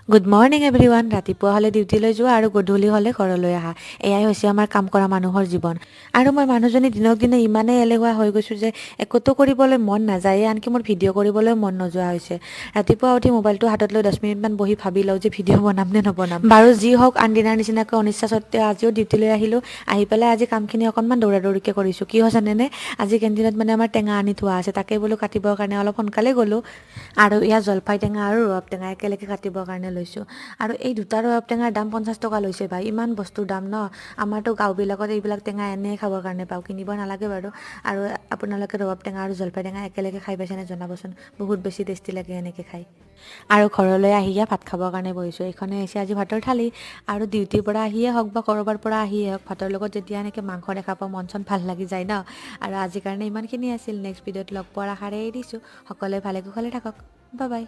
Good morning everyone. ৰাতিপুৱা হ'লে ডিউটিলৈ যোৱা আৰু গধূলি হ'লে ঘৰলৈ আহা, এয়াই হৈছে আমাৰ কাম কৰা মানুহৰ জীৱন। আৰু মই মানুহজনী দিনক দিনে ইমানেই এলেহুৱা হৈ গৈছোঁ যে একোতো কৰিবলৈ মন নাযায়ে, আনকি মোৰ ভিডিঅ' কৰিবলৈ মন নোযোৱা হৈছে। ৰাতিপুৱা উঠি মোবাইলটো হাতত লৈ 10 মিনিটমান বহি ভাবি লওঁ যে ভিডিঅ' বনাম নে নবনাম। বাৰু যি হওক, আনদিনাৰ নিচিনাকৈ অনিচ্ছা সত্ত্বেও আজিও ডিউটিলৈ আহিলোঁ। আহি পেলাই আজি কামখিনি অকণমান দৌৰা দৌৰিকৈ কৰিছোঁ। কি হৈছে জানেনে, আজি কেণ্টিনত মানে আমাৰ টেঙা আনি থোৱা আছে, তাকে বোলো কাটিবৰ কাৰণে অলপ সোনকালে গ'লোঁ। আৰু ইয়াৰ জলফাই টেঙা আৰু ৰবাব টেঙা একেলগে কাটিবৰ কাৰণে লৈছোঁ। আৰু এই দুটা ৰবাব টেঙাৰ দাম 50 টকা লৈছে ভাই। ইমান বস্তুৰ দাম ন। আমাৰতো গাঁওবিলাকত এইবিলাক টেঙা এনেই খাবৰ কাৰণে পাওঁ, কিনিব নালাগে বাৰু। আৰু আপোনালোকে ৰবাব টেঙা আৰু জলফাই টেঙা একেলগে খাই পাইছেনে জনাবচোন। বহুত বেছি টেষ্টি লাগে এনেকৈ খাই। আৰু ঘৰলৈ আহিয়ে ভাত খাবৰ কাৰণে বহিছোঁ। এইখনে হৈছে আজি ভাতৰ থালি। আৰু ডিউটিৰ পৰা আহিয়ে হওক বা ক'ৰবাৰ পৰা আহিয়ে হওক, ভাতৰ লগত যেতিয়া এনেকৈ মাংস দেখা পাওঁ মন চন ভাল লাগি যায় ন। আৰু আজিৰ কাৰণে ইমানখিনি আছিল। নেক্সট ভিডিঅ'ত লগ পোৱাৰ আশাৰে এৰি দিছোঁ। সকলোৱে ভালে কুশলে থাকক। Bye bye.